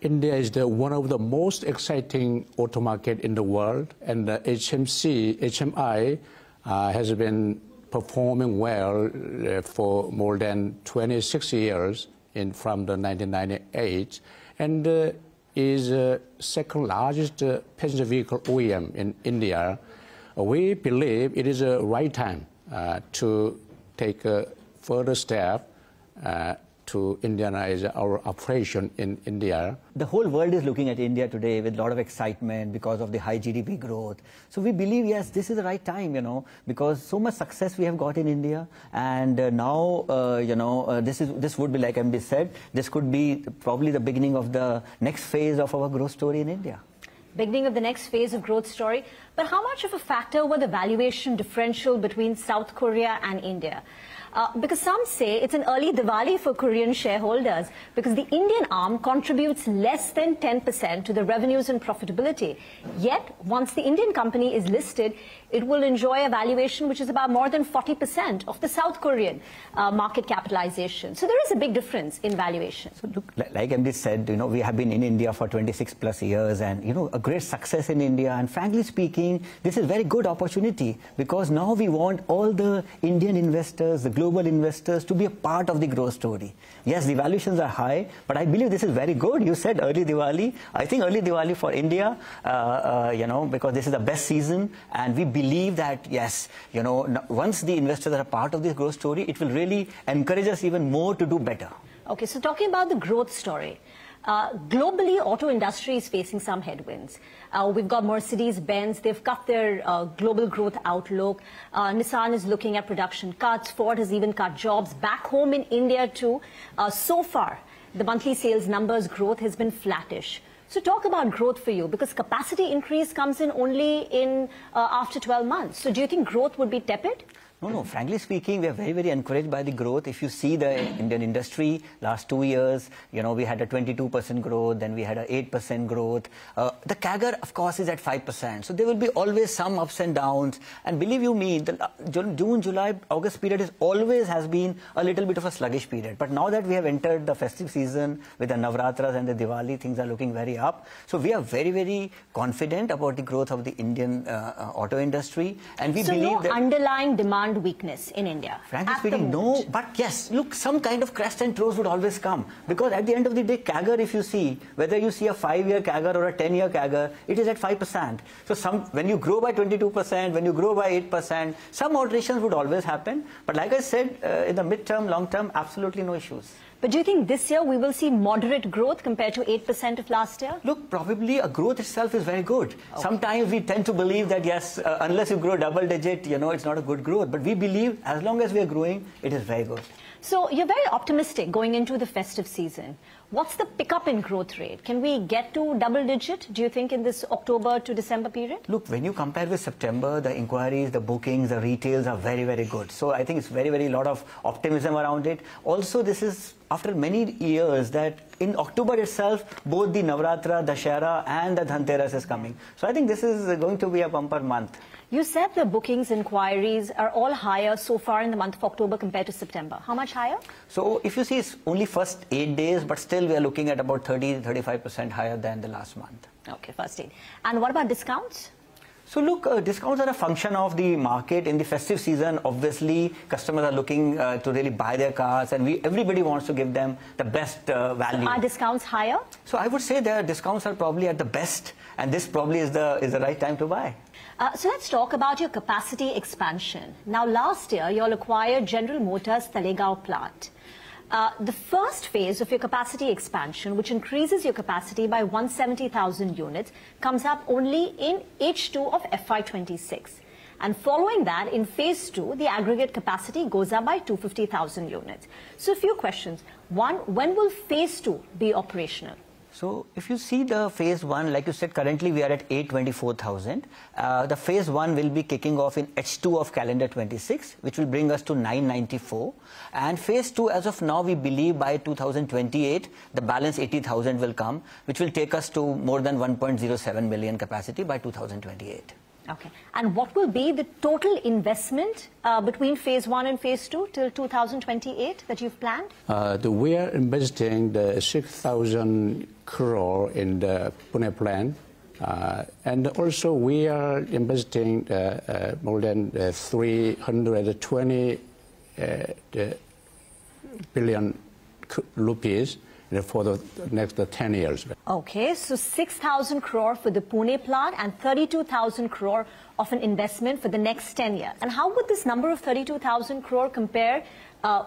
India is one of the most exciting auto market in the world, and the HMI has been performing well for more than 26 years from the 1998, and is second largest passenger vehicle OEM in India. We believe it is the right time to take a further step to Indianize our operation in India. The whole world is looking at India today with a lot of excitement because of the high GDP growth. So we believe, yes, this is the right time, because so much success we have got in India. And now, this would be, like MD said, this could be probably the beginning of the next phase of our growth story in India. Beginning of the next phase of growth story. But how much of a factor were the valuation differential between South Korea and India? Because some say it's an early Diwali for Korean shareholders because the Indian arm contributes less than 10% to the revenues and profitability. Yet, once the Indian company is listed, it will enjoy a valuation which is about more than 40% of the South Korean market capitalization. So there is a big difference in valuation. So look, like MD said, we have been in India for 26 plus years and, a great success in India. And frankly speaking, this is a very good opportunity because now we want all the Indian investors, the global investors to be a part of the growth story. Yes, the valuations are high, but I believe this is very good. You said early Diwali. I think early Diwali for India, because this is the best season, and we believe that, yes, once the investors are a part of this growth story, it will really encourage us even more to do better. Okay, so talking about the growth story, globally, auto industry is facing some headwinds. We've got Mercedes-Benz, they've cut their global growth outlook. Nissan is looking at production cuts. Ford has even cut jobs. Back home in India too, so far, the monthly sales numbers growth has been flattish. So talk about growth for you, because capacity increase comes in only after 12 months. So do you think growth would be tepid? No, frankly speaking, we are very, very encouraged by the growth. If you see the Indian industry, last 2 years, we had a 22% growth, then we had a 8% growth. The CAGR, of course, is at 5%. So there will be always some ups and downs. And believe you me, the June, July, August period always has been a little bit of a sluggish period. But now that we have entered the festive season with the Navratras and the Diwali, things are looking very up. So we are very, very confident about the growth of the Indian auto industry. And we believe no that underlying demand weakness in India? Frankly speaking, no. But yes, look, some kind of crest and troughs would always come. Because at the end of the day, CAGR, if you see, whether you see a 5-year CAGR or a 10-year CAGR, it is at 5%. So when you grow by 22%, when you grow by 8%, some alterations would always happen. But like I said, in the mid-term, long-term, absolutely no issues. But do you think this year we will see moderate growth compared to 8% of last year? Look, probably a growth itself is very good. Okay. Sometimes we tend to believe that, yes, unless you grow double digit, it's not a good growth. But we believe as long as we are growing, it is very good. So you're very optimistic going into the festive season. What's the pickup in growth rate? Can we get to double digit, do you think, in this October to December period? Look, when you compare with September, the inquiries, the bookings, the retails are very, very good. So I think it's very, very lot of optimism around it. Also, this is after many years that in October itself, both the Navratra, Dashera and the Dhanteras is coming. So I think this is going to be a bumper month. You said the bookings, inquiries are all higher so far in the month of October compared to September. How much higher? So if you see, it's only first 8 days, but still we are looking at about 30-35% higher than the last month. Okay, first 8. And what about discounts? So look, discounts are a function of the market. In the festive season, obviously, customers are looking to really buy their cars, and everybody wants to give them the best value. So are discounts higher? So I would say their discounts are probably at the best, and this probably is the right time to buy. So let's talk about your capacity expansion. Now, last year, you all acquired General Motors Talegaon plant. The first phase of your capacity expansion, which increases your capacity by 170,000 units, comes up only in H2 of FY26. And following that, in phase 2, the aggregate capacity goes up by 250,000 units. So a few questions. One, when will phase 2 be operational? So if you see the phase 1, like you said, currently we are at 824,000. The phase 1 will be kicking off in H2 of calendar 26, which will bring us to 994. And phase 2, as of now, we believe by 2028, the balance 80,000 will come, which will take us to more than 1.07 million capacity by 2028. Okay. And what will be the total investment between phase 1 and phase 2 till 2028 that you've planned? We are investing the 6,000 crore in the Pune plant. And also we are investing more than 320 billion rupees for the next 10 years. Okay, so 6,000 crore for the Pune plant and 32,000 crore of an investment for the next 10 years. And how would this number of 32,000 crore compare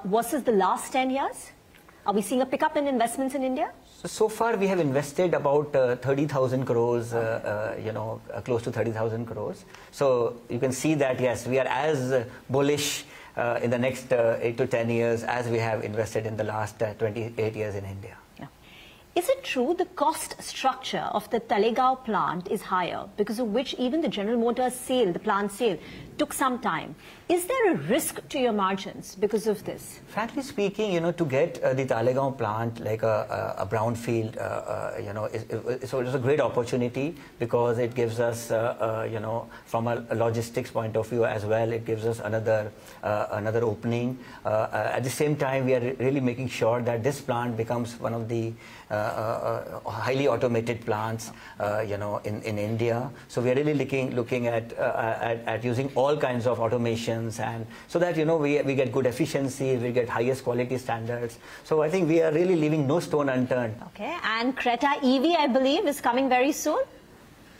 versus the last 10 years? Are we seeing a pickup in investments in India? So far we have invested about 30,000 crores, close to 30,000 crores. So you can see that, yes, we are as bullish in the next 8 to 10 years as we have invested in the last 28 years in India. Yeah. Is it true the cost structure of the Talegaon plant is higher, because of which even the General Motors sale, the plant sale, took some time? Is there a risk to your margins because of this? Frankly speaking, to get the Talegaon plant like a brownfield, it's a great opportunity, because it gives us, from a logistics point of view as well, it gives us another opening. At the same time, we are really making sure that this plant becomes one of the highly automated plants, in India. So we are really looking at using all kinds of automations, and so that we get good efficiency, we get highest quality standards. So I think we are really leaving no stone unturned. Okay, and Creta EV, I believe, is coming very soon.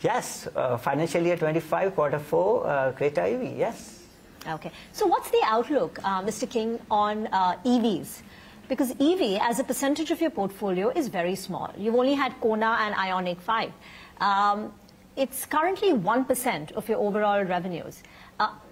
Yes, financial year 25, Q4, Creta EV, yes. Okay, so what's the outlook, Mr. King, on EVs? Because EV, as a percentage of your portfolio, is very small. You've only had Kona and Ioniq 5. It's currently 1% of your overall revenues.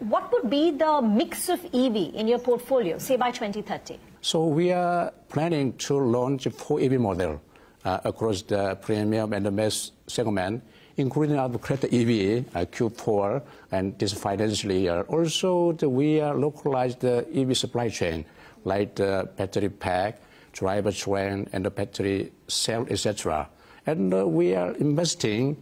What would be the mix of EV in your portfolio, say by 2030? So we are planning to launch 4 EV models across the premium and the mass segment, including our Creta EV, Q4, and this financial year. Also, we are localized the EV supply chain, like the battery pack, driver train, and the battery cell, etc. And we are investing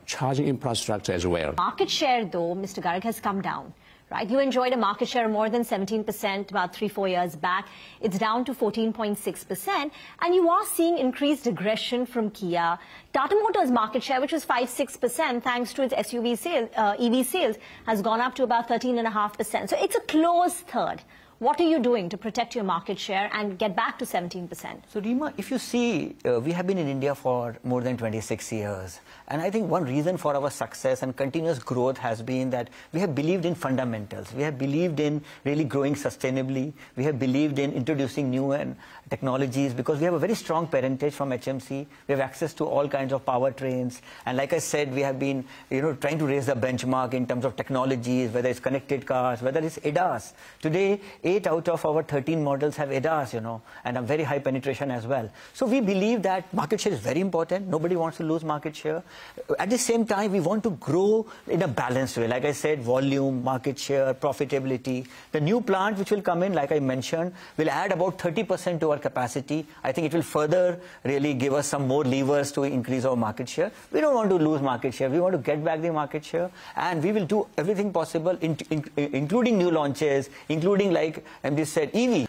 charging infrastructure as well. Market share, though, Mr. Garg, has come down, right? You enjoyed a market share of more than 17% about 3-4 years back. It's down to 14.6%, and you are seeing increased aggression from Kia. Tata Motors' market share, which was 5-6%, thanks to its SUV sales, EV sales, has gone up to about 13.5%. So it's a close third. What are you doing to protect your market share and get back to 17%? So, Reema, if you see, we have been in India for more than 26 years. And I think one reason for our success and continuous growth has been that we have believed in fundamentals. We have believed in really growing sustainably. We have believed in introducing new technologies, because we have a very strong parentage from HMC. We have access to all kinds of powertrains. And like I said, we have been trying to raise the benchmark in terms of technologies, whether it's connected cars, whether it's ADAS. Today, 8 out of our 13 models have ADAS, and a very high penetration as well. So we believe that market share is very important. Nobody wants to lose market share. At the same time, we want to grow in a balanced way. Like I said, volume, market share, profitability. The new plant which will come in, like I mentioned, will add about 30% to our capacity. I think it will further really give us some more levers to increase our market share. We don't want to lose market share. We want to get back the market share, and we will do everything possible, including new launches, including, like MD said, EV.